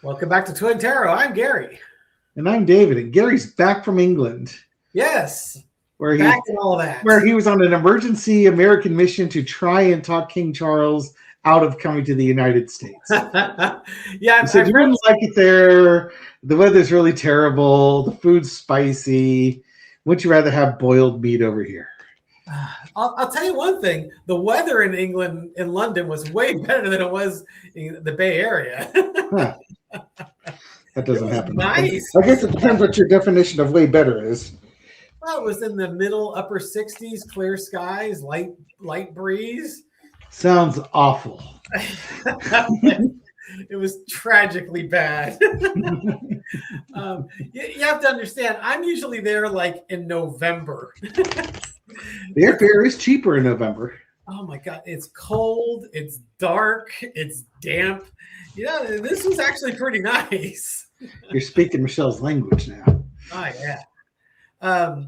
Welcome back to Twin Tarot. I'm Gary. And I'm David. And Gary's back from England. Yes. Where back in all that. Where he was on an emergency American mission to try and talk King Charles out of coming to the United States. Yeah. He said, you wouldn't like it there. The weather's really terrible. The food's spicy. Wouldn't you rather have boiled meat over here? I'll tell you one thing. The weather in England, in London, was way better than it was in the Bay Area. Huh. That doesn't happen. Nice. I guess it depends what your definition of way better is. Well, it was in the middle, upper 60s, clear skies, light breeze. Sounds awful. It was tragically bad. You have to understand, I'm usually there like in November. The airfare is cheaper in November. Oh my God, it's cold, it's dark, it's damp. Yeah, this was actually pretty nice. You're speaking Michelle's language now. Oh yeah.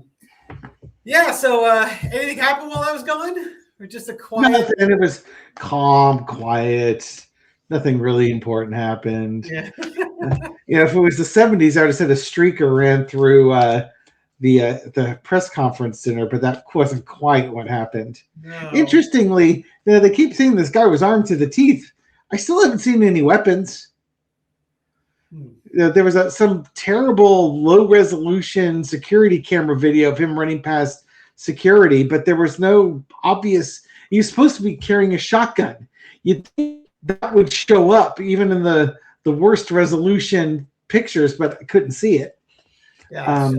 Yeah, so anything happened while I was gone? Or just a quiet? Nothing. It was calm, quiet. Nothing really important happened. Yeah. If it was the 70s, I would have said a streaker ran through the press conference dinner, but that wasn't quite what happened. No. Interestingly, they keep saying this guy was armed to the teeth. I still haven't seen any weapons. There was some terrible low-resolution security camera video of him running past security, but there was no obvious. He was supposed to be carrying a shotgun. You'd think that would show up even in the worst resolution pictures, but I couldn't see it. Yeah,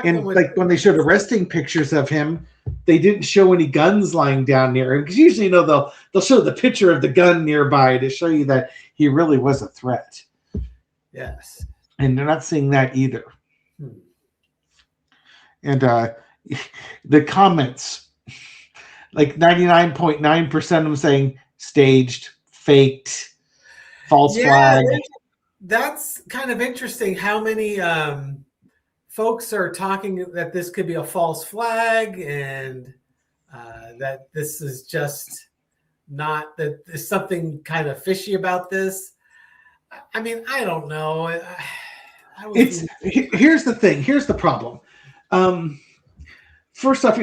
and like when they showed arresting pictures of him, they didn't show any guns lying down near him, because usually they'll show the picture of the gun nearby to show you that he really was a threat. Yes. And they're not seeing that either. And the comments, like 99.9% of them saying staged, faked, false flag. That's kind of interesting how many folks are talking that this could be a false flag, and that this is just not, that there's something kind of fishy about this. I mean, I don't know. Here's the thing. Here's the problem. First off,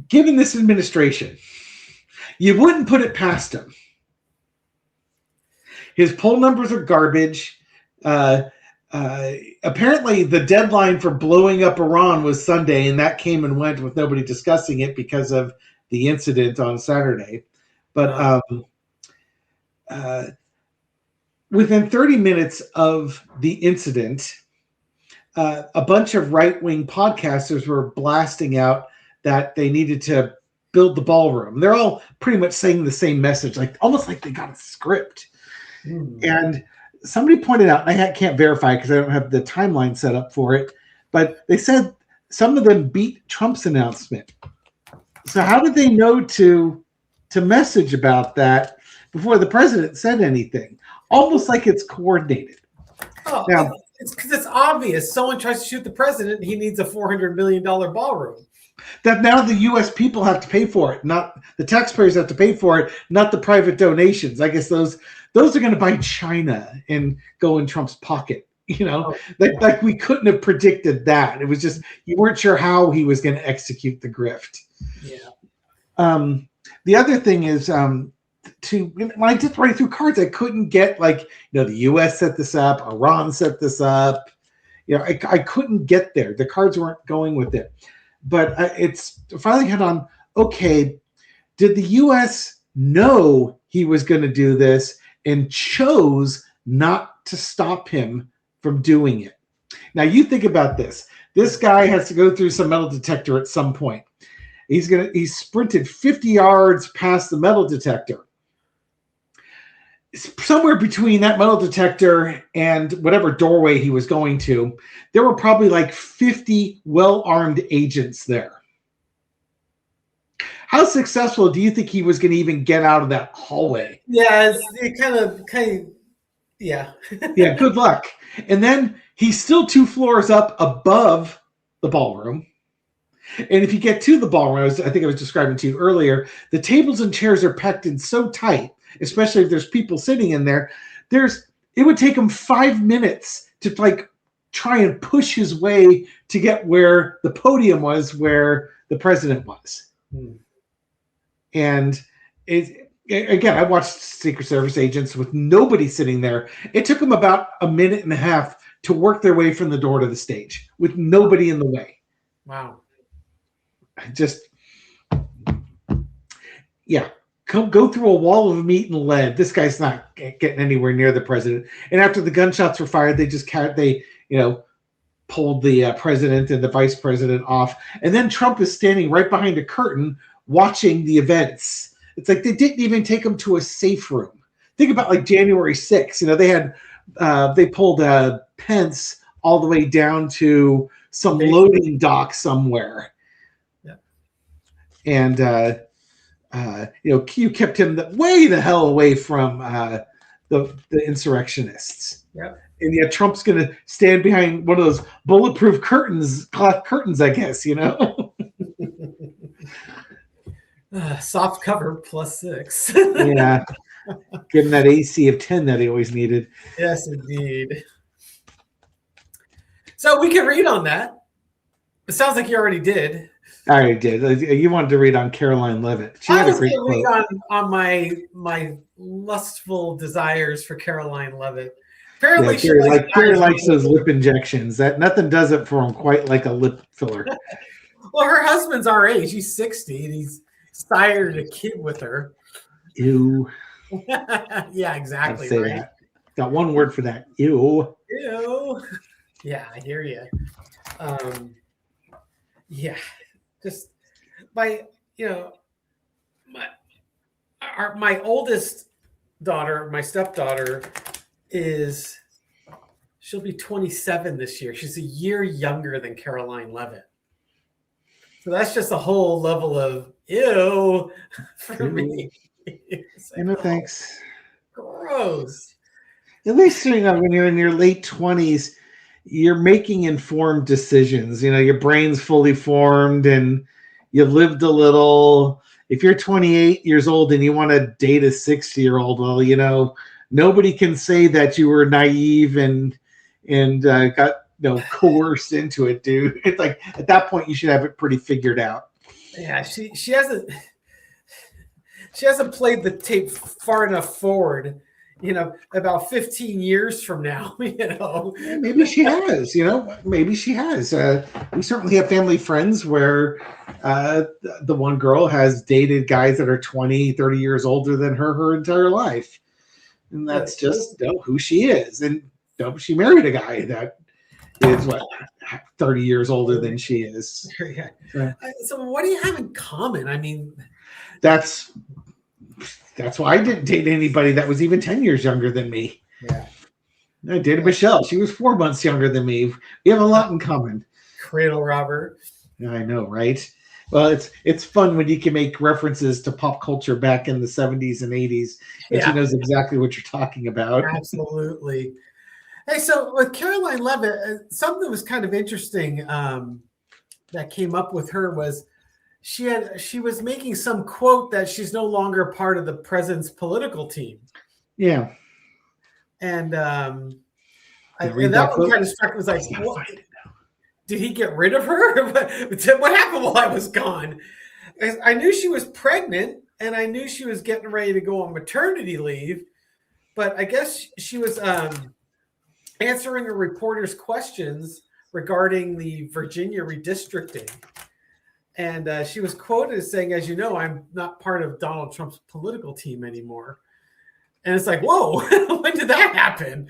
given this administration, you wouldn't put it past him. His poll numbers are garbage. Apparently, the deadline for blowing up Iran was Sunday, and that came and went with nobody discussing it because of the incident on Saturday. But within 30 minutes of the incident, a bunch of right-wing podcasters were blasting out that they needed to build the ballroom. They're all pretty much saying the same message, like almost like they got a script. And somebody pointed out, and I can't verify because I don't have the timeline set up for it, but they said some of them beat Trump's announcement. So how did they know to message about that before the president said anything? Almost like it's coordinated. Oh, now, it's because it's obvious. Someone tries to shoot the president, he needs a $400 million ballroom. That now the U.S. people have to pay for it, not the taxpayers have to pay for it, not the private donations. I guess those are going to buy China and go in Trump's pocket. Like we couldn't have predicted that. It was just you weren't sure how he was going to execute the grift. Yeah. The other thing is, when I did write through cards, I couldn't get the U.S. set this up, Iran set this up. I couldn't get there. The cards weren't going with it. But it's finally hit on, okay, did the U.S. know he was going to do this and chose not to stop him from doing it? Now, you think about this. This guy has to go through some metal detector at some point. He's sprinted 50 yards past the metal detector. Somewhere between that metal detector and whatever doorway he was going to, there were probably like 50 well-armed agents there. How successful do you think he was going to even get out of that hallway? Yeah, it kind of, yeah. Yeah, good luck. And then he's still 2 floors up above the ballroom. And if you get to the ballroom, I think I was describing to you earlier, the tables and chairs are packed in so tight, especially if there's people sitting in there. It would take him 5 minutes to like try and push his way to get where the podium was, where the president was. And again, I watched Secret Service agents with nobody sitting there. It took them about a minute and a half to work their way from the door to the stage with nobody in the way. Wow. Go through a wall of meat and lead. This guy's not getting anywhere near the president. And after the gunshots were fired, they pulled the president and the vice president off. And then Trump is standing right behind a curtain watching the events. It's like they didn't even take him to a safe room. Think about like January 6th. They pulled Pence all the way down to some loading dock somewhere. Yeah. And you kept him way the hell away from the insurrectionists. Yep. And yet Trump's going to stand behind one of those bulletproof cloth curtains, I guess, Soft cover +6. Yeah. Give him that AC of 10 that he always needed. Yes, indeed. So we can read on that. It sounds like you already did. I already did. You wanted to read on Karoline Leavitt. She had a great quote. On my lustful desires for Karoline Leavitt. Apparently, Carrie likes those lip injections. That nothing does it for him quite like a lip filler. Well, her husband's our age. He's 60, and he's sired a kid with her. Ew. Yeah, exactly. I'd say right. That. Got one word for that. Ew. Ew. Yeah, I hear you. Yeah, just my oldest daughter, my stepdaughter, she'll be 27 this year. She's a year younger than Karoline Leavitt. So that's just a whole level of ew for me. Like, thanks. Gross. At least when you're in your late 20s, you're making informed decisions. Your brain's fully formed and you've lived a little. If you're 28 years old and you want to date a 60-year-old, well, nobody can say that you were naive and got coerced into it, dude. It's like at that point you should have it pretty figured out. Yeah, she hasn't played the tape far enough forward. About 15 years from now, Maybe she has, maybe she has. We certainly have family friends where the one girl has dated guys that are 20, 30 years older than her entire life. And that's just who she is. And she married a guy that is 30 years older than she is. Yeah. So what do you have in common? I mean, that's why I didn't date anybody that was even 10 years younger than me. Yeah. I dated Michelle. She was 4 months younger than me. We have a lot in common. Cradle robber. I know, right? Well, it's fun when you can make references to pop culture back in the 70s and 80s, and she knows exactly what you're talking about. Absolutely. Hey, so with Karoline Leavitt, something was kind of interesting that came up with her was she was making some quote that she's no longer part of the president's political team. Yeah. And that one kind of struck me. Was like, did he get rid of her? What happened while I was gone? I knew she was pregnant and I knew she was getting ready to go on maternity leave, but I guess she was answering a reporter's questions regarding the Virginia redistricting. And she was quoted as saying, as you know, I'm not part of Donald Trump's political team anymore. And it's like, whoa, when did that happen?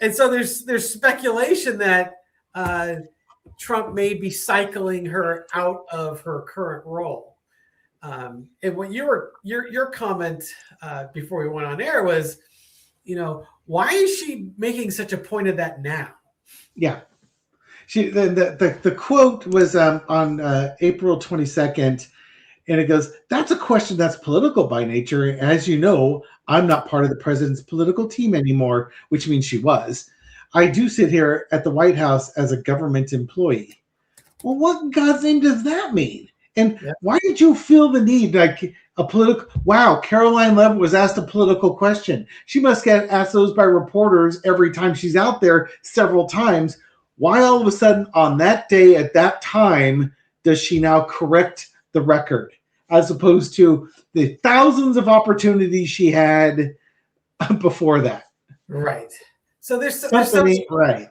And so there's speculation that Trump may be cycling her out of her current role. And what your comment before we went on air was, why is she making such a point of that now? Yeah. The quote was on April 22nd, and it goes, that's a question that's political by nature. As you know, I'm not part of the president's political team anymore, which means she was. I do sit here at the White House as a government employee. Well, what in God's name does that mean? And Yep. why did you feel the need, like a political? Wow, Karoline Leavitt was asked a political question. She must get asked those by reporters every time she's out there, several times. Why all of a sudden on that day at that time does she now correct the record, as opposed to the thousands of opportunities she had before that? Right. So there's Something ain't right.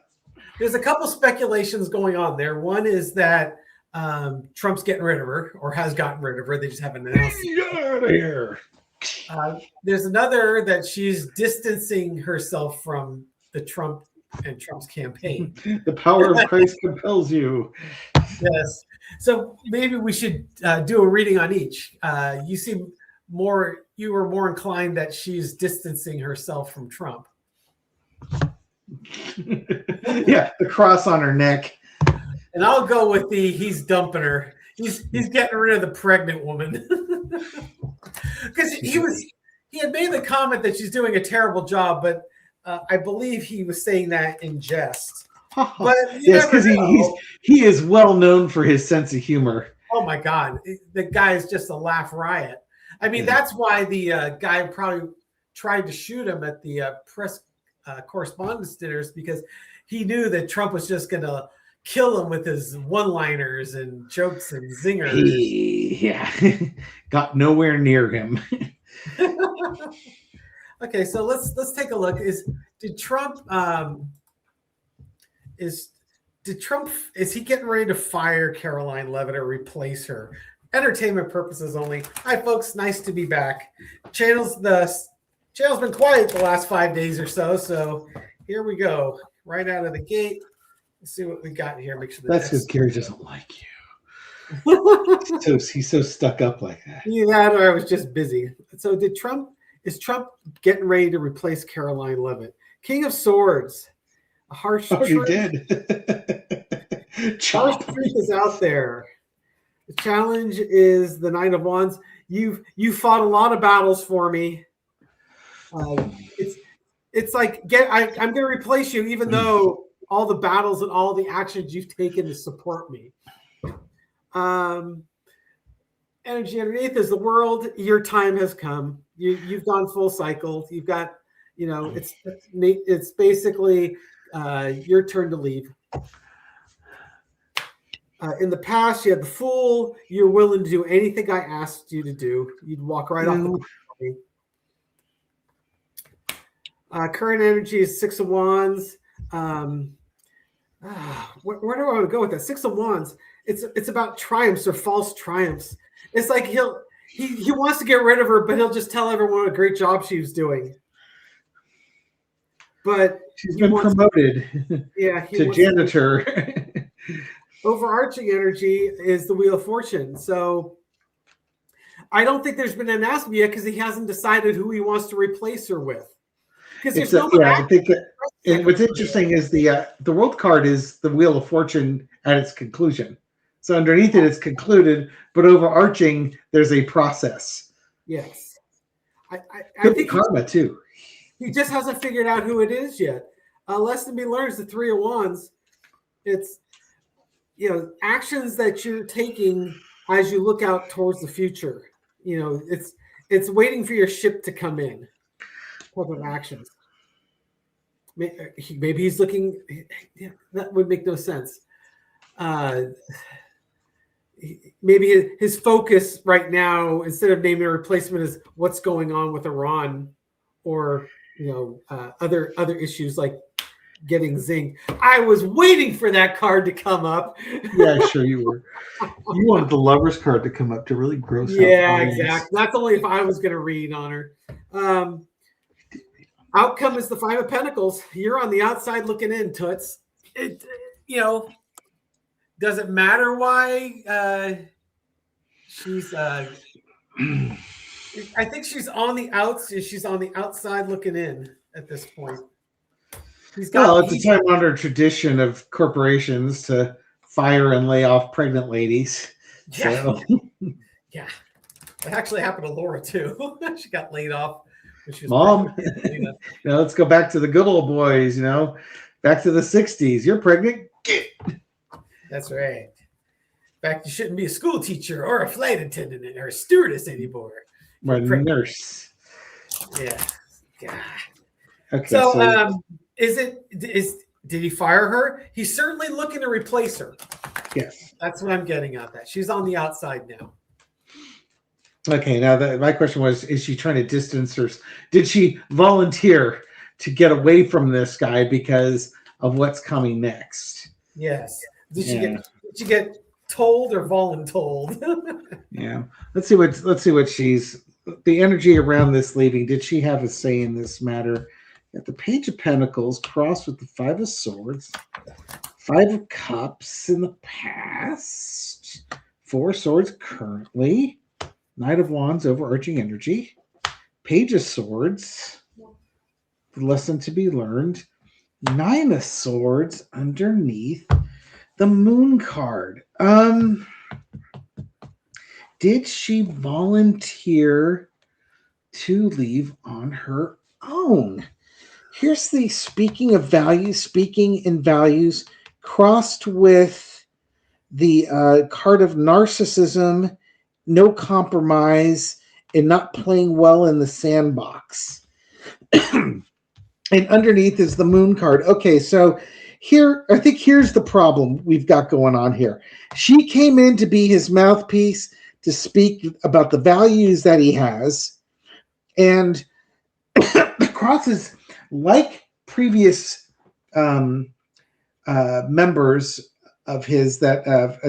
There's a couple speculations going on there. One is that Trump's getting rid of her, or has gotten rid of her. They just haven't announced it. Get out of here. There's another that she's distancing herself from the Trump and Trump's campaign. The power of Christ compels you. Yes. So maybe we should do a reading on each. You were more inclined that she's distancing herself from Trump. Yeah, the cross on her neck. And I'll go with he's dumping her. He's getting rid of the pregnant woman. Because he had made the comment that she's doing a terrible job, but I believe he was saying that in jest. But yes, because he is well known for his sense of humor. Oh my God, the guy is just a laugh riot. I mean, that's why the guy probably tried to shoot him at the press correspondence dinners, because he knew that Trump was just going to kill him with his one-liners and jokes and zingers. Got nowhere near him. Okay, so let's take a look. Is he getting ready to fire Karoline Leavitt or replace her? Entertainment purposes only. Hi, folks. Nice to be back. Channel's been quiet the last 5 days or so. So here we go. Right out of the gate. Let's see what we got here. Make sure that's because Gary doesn't like you. He's so stuck up like that. Yeah, or I was just busy. So is Trump getting ready to replace Karoline Leavitt? King of Swords. A harsh truth. He did. Harsh truth is out there. The challenge is the Knight of Wands. You fought a lot of battles for me. It's like I'm going to replace you, even though all the battles and all the actions you've taken to support me. Energy underneath is the world. Your time has come. You've gone full cycle. You've got, it's basically your turn to leave. In the past, you had the Fool. You're willing to do anything I asked you to do. You'd walk right off the balcony. Current energy is Six of Wands. Where do I want to go with that? Six of Wands. It's about triumphs or false triumphs. It's like he wants to get rid of her, but he'll just tell everyone what a great job she was doing. But she's been promoted to janitor. Overarching energy is the Wheel of Fortune. So I don't think there's been an announcement yet because he hasn't decided who he wants to replace her with. Because I think what's interesting is the world card is the Wheel of Fortune at its conclusion. So underneath it's concluded, but overarching, there's a process. Yes. I think karma too. He just hasn't figured out who it is yet. Lesson he learns the Three of Wands. It's actions that you're taking as you look out towards the future. It's waiting for your ship to come in. Type of actions. Maybe he's looking. Yeah, that would make no sense. Maybe his focus right now, instead of naming a replacement, is what's going on with Iran, or other issues like getting zinged. I was waiting for that card to come up. Yeah, sure you were. You wanted the Lover's card to come up to really gross out. Yeah, exactly. That's only if I was going to read on her. Outcome is the Five of Pentacles. You're on the outside looking in, Toots. Does it matter why she's? I think she's on the outside looking in at this point. It's a time-honored tradition of corporations to fire and lay off pregnant ladies. Yeah, so. Yeah. It actually happened to Laura too. She got laid off. Mom, let's go back to the good old boys. Back to the '60s. You're pregnant. That's right. fact, you shouldn't be a school teacher or a flight attendant or a stewardess anymore. Or a nurse. Yeah. God. Okay. So, did he fire her? He's certainly looking to replace her. Yes. That's what I'm getting at. That she's on the outside now. Okay. Now, my question was: is she trying to distance her? Did she volunteer to get away from this guy because of what's coming next? Yes. Did she get told or voluntold? Yeah. Let's see what she's. The energy around this leaving. Did she have a say in this matter? At the Page of Pentacles crossed with the Five of Swords, Five of Cups in the past, Four of Swords currently, Knight of Wands overarching energy, Page of Swords, the lesson to be learned, Nine of Swords underneath, the Moon card. Did she volunteer to leave on her own? Here's the speaking in values crossed with the card of narcissism, no compromise, and not playing well in the sandbox. And underneath is the Moon card. Okay, so I think here's the problem we've got going on here. She came in to be his mouthpiece, to speak about the values that he has, and the crosses, like previous members of his that have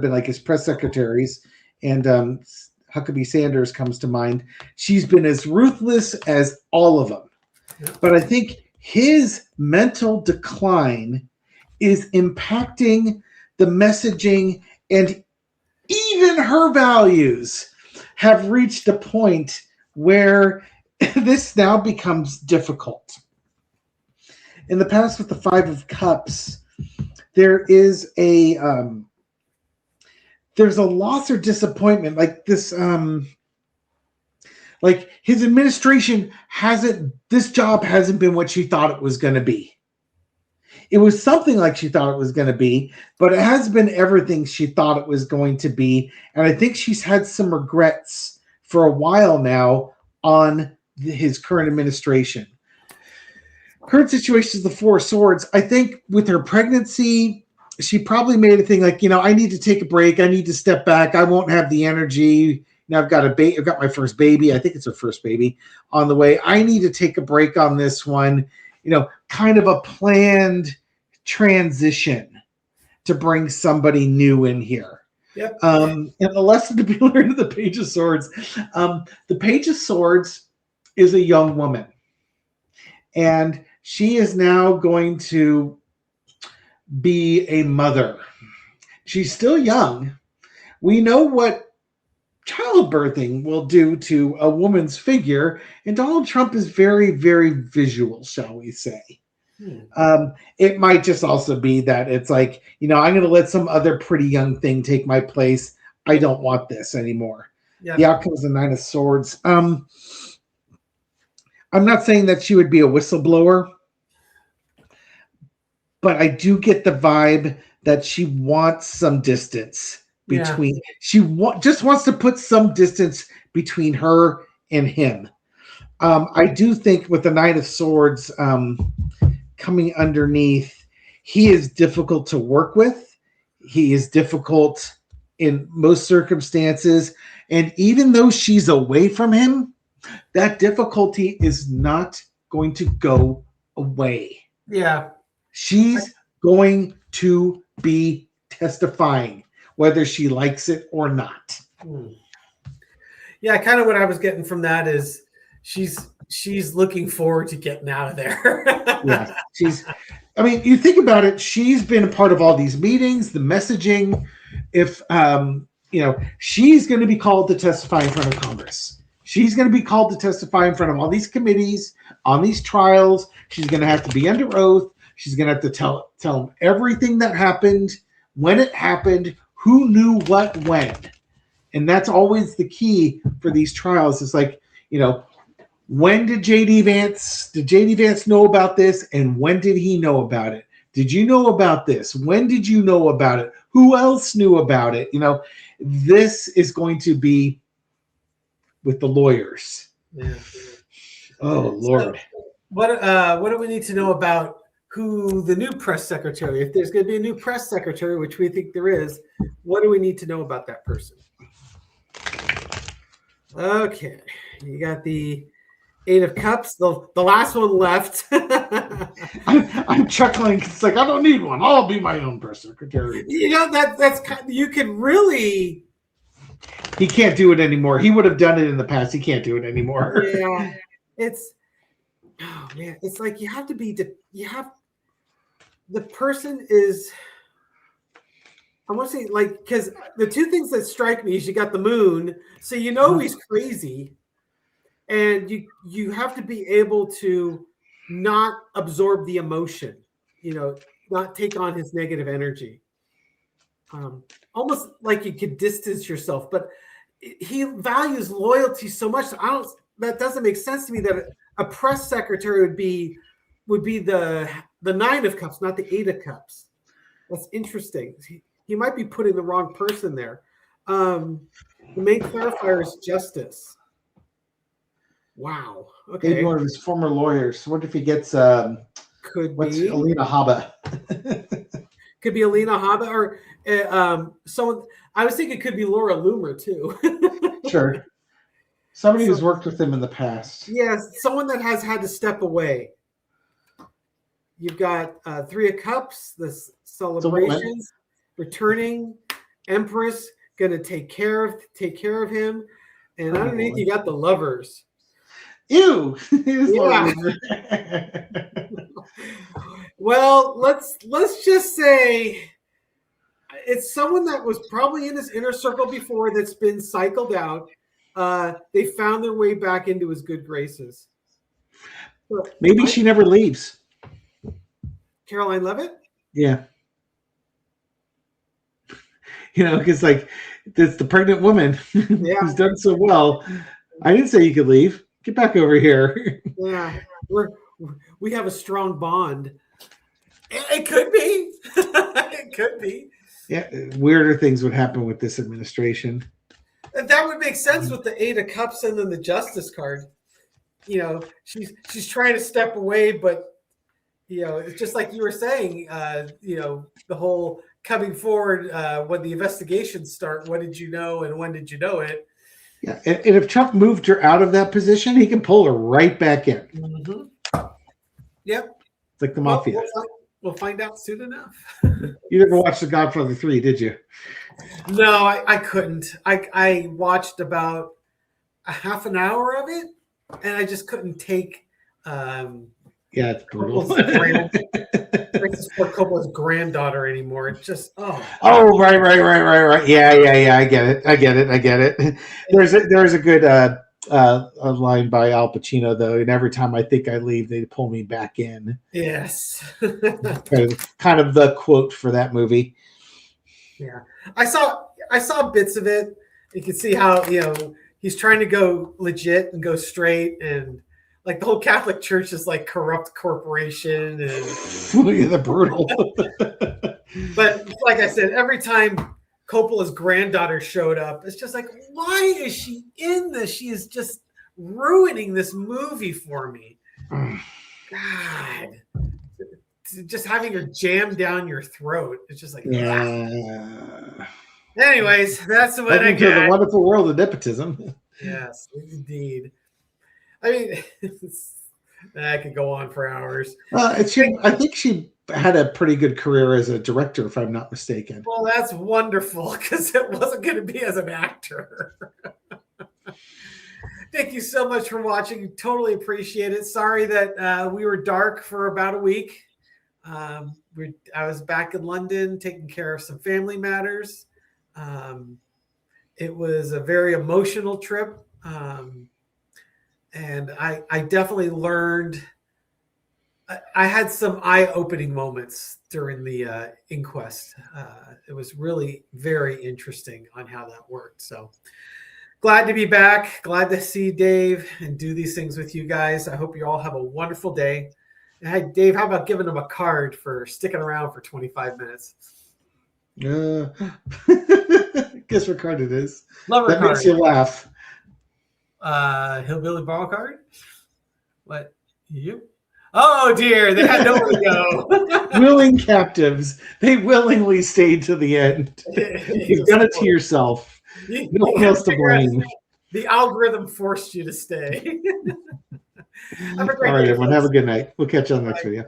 been like his press secretaries, and Huckabee Sanders comes to mind. She's been as ruthless as all of them. But I think his mental decline is impacting the messaging, and even her values have reached a point where this now becomes difficult. In the past, with the Five of Cups, there is there's a loss or disappointment, like this. Like his administration this job hasn't been what she thought it was going to be. It was something like she thought it was going to be, but it hasn't been everything she thought it was going to be. And I think she's had some regrets for a while now on his current administration. Current situation is the Four of Swords. I think with her pregnancy, she probably made a thing like, I need to take a break. I need to step back. I won't have the energy. Now I've got my first baby. I think it's her first baby on the way. I need to take a break on this one. Kind of a planned transition to bring somebody new in here. Yep. And the lesson to be learned of the Page of Swords. The Page of Swords is a young woman. And she is now going to be a mother. She's still young. We know what childbirthing will do to a woman's figure, and Donald Trump is very, very visual, shall we say. It might just also be that it's like, I'm going to let some other pretty young thing take my place. I don't want this anymore. Yeah. The outcome is the Nine of Swords. I'm not saying that she would be a whistleblower, but I do get the vibe that she wants some distance between. Yeah. She just wants to put some distance between her and him. I do think with the Knight of Swords coming underneath, he is difficult to work with. He is difficult in most circumstances. And even though she's away from him, that difficulty is not going to go away. Yeah. She's going to be testifying, whether she likes it or not. Yeah, kind of what I was getting from that is she's looking forward to getting out of there. Yeah, you think about it, she's been a part of all these meetings, the messaging. If she's going to be called to testify in front of Congress. She's going to be called to testify in front of all these committees, on these trials. She's going to have to be under oath. She's going to have to tell them everything that happened, when it happened, who knew what when. And that's always the key for these trials. It's like, when did J.D. Vance know about this? And when did he know about it? Did you know about this? When did you know about it? Who else knew about it? This is going to be with the lawyers. Yeah. Oh, Lord. So what do we need to know about who the new press secretary? If there's going to be a new press secretary, which we think there is, what do we need to know about that person? Okay, you got the Eight of Cups, the last one left. I'm chuckling. It's like, I don't need one. I'll be my own press secretary. That's kind of, you can really. He can't do it anymore. He would have done it in the past. He can't do it anymore. Yeah, it's like you have to be the person is. I want to say, like, because the two things that strike me is you got the moon, so he's crazy, and you have to be able to not absorb the emotion, not take on his negative energy. Almost like you could distance yourself, but he values loyalty so much. That doesn't make sense to me that a press secretary would be the Nine of Cups, not the Eight of Cups. That's interesting. He might be putting the wrong person there. The main clarifier is justice. Wow. Okay. Maybe one of his former lawyers. What if he gets could be Alina Habba? Could be Alina Habba or someone. I was thinking it could be Laura Loomer too. Sure. Somebody who's worked with him in the past. Yes, someone that has had to step away. You've got Three of Cups, the celebrations, returning, Empress, going to take care of him, and underneath you got the Lovers. Ew. Yeah. Well, let's just say it's someone that was probably in his inner circle before that's been cycled out. They found their way back into his good graces. So, maybe she never leaves. Karoline Leavitt? Yeah. Because like it's the pregnant woman who's done so well. I didn't say you could leave. Get back over here. Yeah, we have a strong bond. It could be. It could be. Yeah, weirder things would happen with this administration. That would make sense with the Eight of Cups and then the Justice card. She's trying to step away, but it's just like you were saying. The whole coming forward when the investigations start. What did you know, and when did you know it? Yeah, and if Trump moved her out of that position, he can pull her right back in. Mm-hmm. Yep. It's like the mafia. We'll find out soon enough. You never watched The Godfather 3, did you? No, I couldn't. I watched about a half an hour of it, and I just couldn't take. Yeah, it's brutal. Francis Ford Coppola's granddaughter anymore. It's just right. Yeah. I get it. There's a good a line by Al Pacino though, and every time I think I leave, they pull me back in. Yes. kind of the quote for that movie. Yeah, I saw bits of it. You can see how he's trying to go legit and go straight, and like the whole Catholic Church is like corrupt corporation, and the brutal. But like I said, every time Coppola's granddaughter showed up, it's just like, why is she in this? She is just ruining this movie for me. God, just having her jammed down your throat. It's just like, yeah. Anyways, that's what I got. The wonderful world of nepotism. Yes, indeed. I mean, I could go on for hours. I think she had a pretty good career as a director, if I'm not mistaken. Well, that's wonderful, because it wasn't going to be as an actor. Thank you so much for watching. Totally appreciate it. Sorry that we were dark for about a week. I was back in London taking care of some family matters. It was a very emotional trip. And I definitely learned. I had some eye-opening moments during the inquest. It was really very interesting on how that worked. So glad to be back. Glad to see Dave and do these things with you guys. I hope you all have a wonderful day. And hey, Dave, how about giving him a card for sticking around for 25 minutes? Guess what card it is. Lover That card. makes you laugh. Hillbilly ball card. What? You? Oh dear, they had nowhere to go. Willing captives. They willingly stayed to the end. You've done it to yourself. No one else to blame. The algorithm forced you to stay. Have a great All right, day, everyone. folks. Have a good night. We'll catch you on the next video.